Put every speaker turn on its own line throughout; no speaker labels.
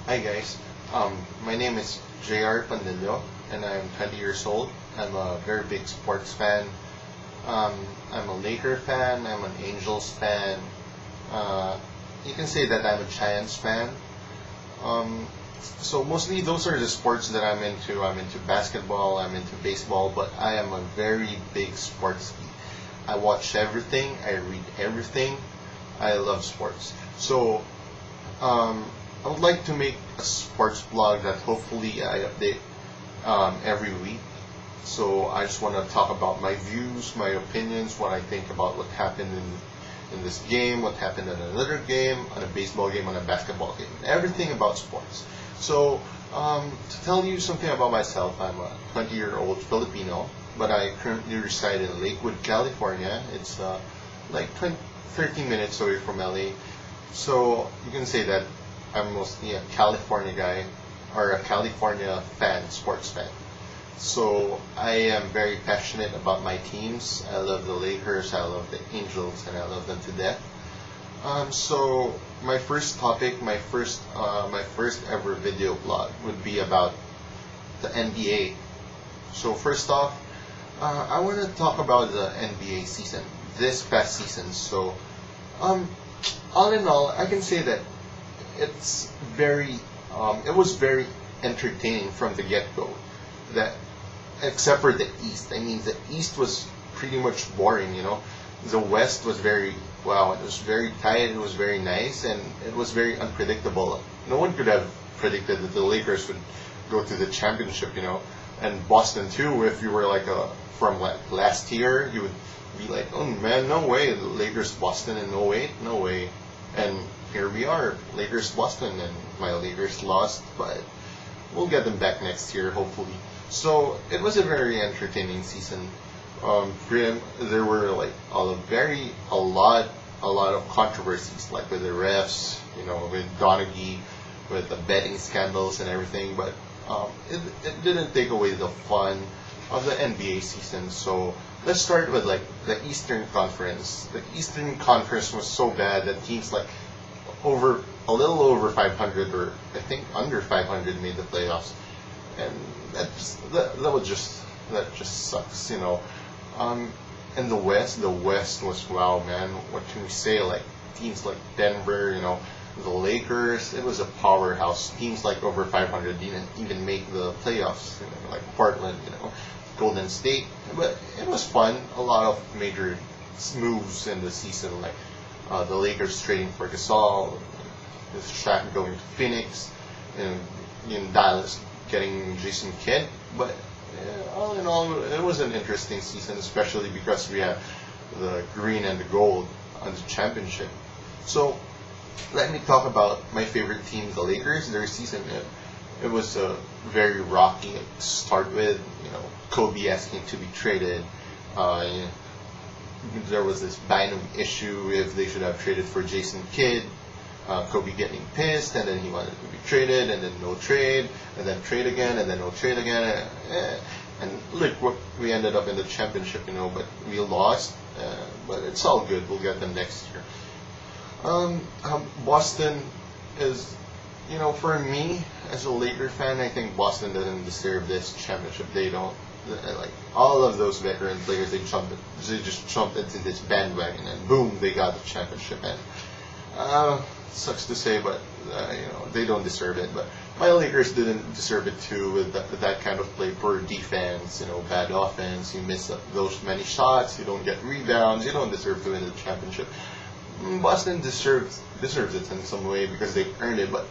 Hi guys, my name is JR Pandillo and I'm 20 years old. I'm a very big sports fan. I'm a Laker fan, I'm an Angels fan. You can say that I'm a Giants fan. So mostly those are the sports that I'm into. I'm into basketball, I'm into baseball, but I am a very big sports geek. I watch everything, I read everything. I love sports. So I would like to make a sports blog that hopefully I update every week. So I just want to talk about my views, my opinions, what I think about what happened in this game, what happened in another game, on a baseball game, on a basketball game, everything about sports. So to tell you something about myself, I'm a 20-year-old Filipino, but I currently reside in Lakewood, California. It's like 13 minutes away from LA. So you can say that I'm mostly a California guy or a California fan, sports fan. So I am very passionate about my teams. I love the Lakers, I love the Angels, and I love them to death. So my first topic, my first ever video blog would be about the NBA. So first off, I want to talk about the NBA season, this past season. So all in all, I can say that it's it was very entertaining from the get-go. That except for the East, I mean the East was pretty much boring. The West was it was very tight. It was very nice, and it was very unpredictable. No one could have predicted that the Lakers would go to the championship. And Boston too. If you were from last year, you would be like, oh man, no way, the Lakers Boston, and no way. And here we are, Lakers Boston, and my Lakers lost, but we'll get them back next year, hopefully. So it was a very entertaining season. There were a lot of controversies, like with the refs, with Donaghy, with the betting scandals and everything. But it didn't take away the fun of the NBA season. So let's start with the Eastern Conference. The Eastern Conference was so bad that teams a little over 500, or I think under 500, made the playoffs, and that just sucks. In the West was, wow, man, what can we say? Teams like Denver, the Lakers, it was a powerhouse. Teams over 500 didn't even make the playoffs, like Portland, Golden State. But it was fun. A lot of major moves in the season, the Lakers trading for Gasol, Shaq going to Phoenix, and in Dallas getting Jason Kidd. But all in all, it was an interesting season, especially because we had the green and the gold on the championship. So let me talk about my favorite team, the Lakers. Their season, it was a very rocky to start with. Kobe asking to be traded. There was this Bynum issue if they should have traded for Jason Kidd. Kobe getting pissed, and then he wanted to be traded, and then no trade, and then trade again, and then no trade again. And look what we ended up in the championship, but we lost. But it's all good. We'll get them next year. Boston is, for me as a Laker fan, I think Boston doesn't deserve this championship. They don't. All of those veteran players, they just jumped into this bandwagon, and boom, they got the championship. And sucks to say, but they don't deserve it. But my Lakers didn't deserve it too, with that kind of play, poor defense, bad offense. You miss those many shots, you don't get rebounds, you don't deserve to win the championship. Boston deserves it in some way because they earned it, but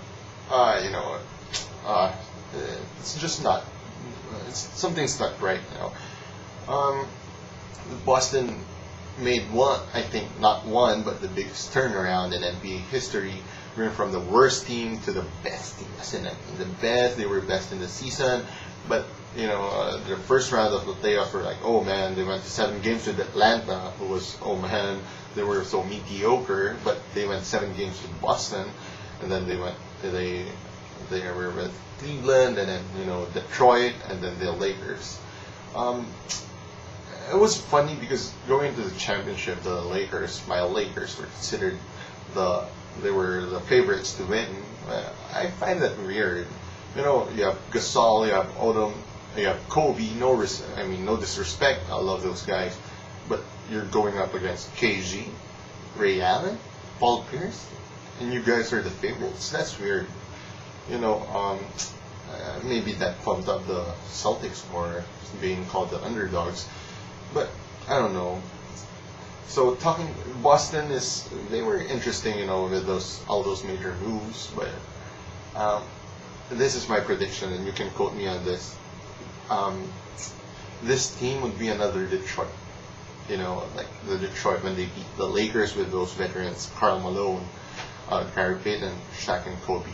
it's just not. Something's not right. Boston made not one, but the biggest turnaround in NBA history. We went from the worst team to the best team. They were best in the season, but the first round of the playoffs were oh man, they went to 7 games with Atlanta, who was, oh man, they were so mediocre, but they went 7 games with Boston, and then they were with Cleveland, and then Detroit, and then the Lakers. It was funny because going into the championship, my Lakers were considered the they were the favorites to win. I find that weird. You know, you have Gasol, you have Odom, you have Kobe. No disrespect. I love those guys, but you're going up against KG, Ray Allen, Paul Pierce, and you guys are the favorites. That's weird. You know, maybe that pumped up the Celtics more, being called the underdogs. But I don't know. So talking Boston they were interesting, you know, with all those major moves. But this is my prediction, and you can quote me on this. This team would be another Detroit. You know, like the Detroit when they beat the Lakers with those veterans, Karl Malone, Gary Payton, Shaq, and Kobe.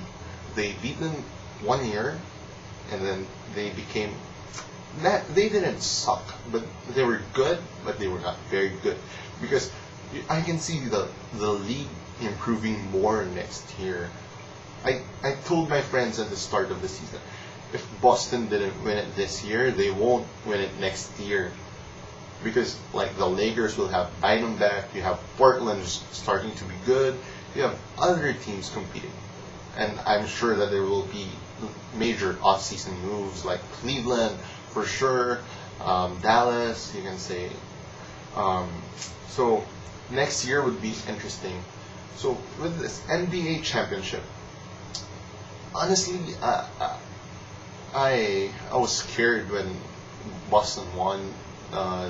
They beat them 1 year, and then they became. They didn't suck, but they were good, but they were not very good. Because I can see the league improving more next year. I told my friends at the start of the season, if Boston didn't win it this year, they won't win it next year. Because like the Lakers will have Bynum back, you have Portland starting to be good, you have other teams competing. And I'm sure that there will be major off-season moves like Cleveland, for sure, Dallas, you can say. So next year would be interesting. So with this NBA championship, honestly, I was scared when Boston won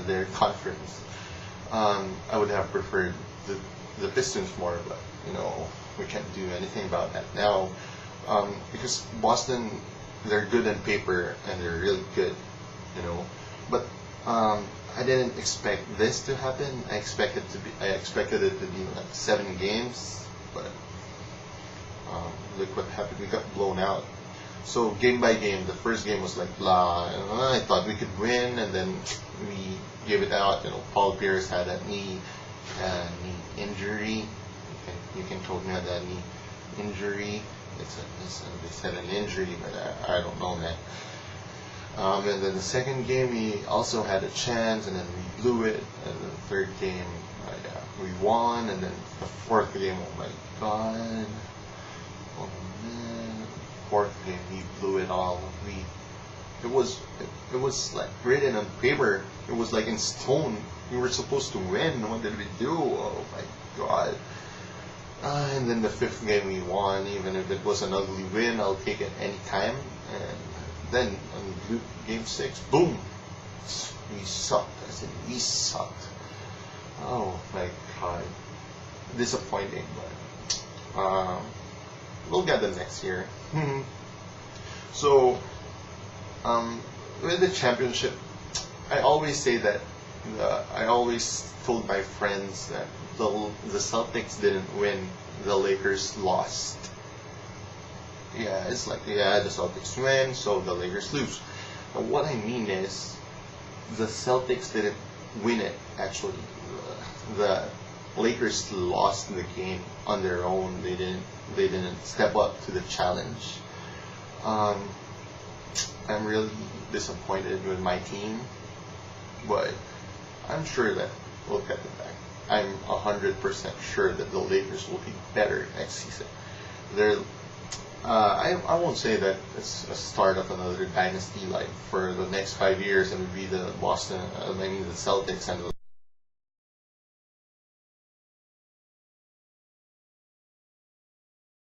their conference. I would have preferred the Pistons more, but you know, we can't do anything about that now, because Boston, they're good on paper and they're really good, you know. But I didn't expect this to happen. I expected it to be like 7 games, but look what happened. We got blown out. So game by game, the first game was like blah. I thought we could win, and then we gave it out. You know, Paul Pierce had a knee injury. You can quote me on that knee injury. They said an injury, but I don't know, man. And then the second game, we also had a chance, and then we blew it. And the third game, we won, and then the fourth game, oh my god, oh man, fourth game we blew it all. It was like written on paper. It was like in stone. We were supposed to win. What did we do? Oh my god. And then the fifth game we won. Even if it was an ugly win, I'll take it anytime. And then on game 6, boom, we sucked. I said we sucked. Oh my god, disappointing. But we'll get them next year. So with the championship, I always say that I always told my friends that the Celtics didn't win, the Lakers lost. Yeah, it's like, yeah, the Celtics win, so the Lakers lose. But what I mean is, the Celtics didn't win it, actually. The Lakers lost the game on their own. They didn't step up to the challenge. I'm really disappointed with my team, but I'm sure that we'll get them back. I'm 100% sure that the Lakers will be better next season. I won't say that it's a start of another dynasty. Like for the next 5 years, it would be the Celtics and the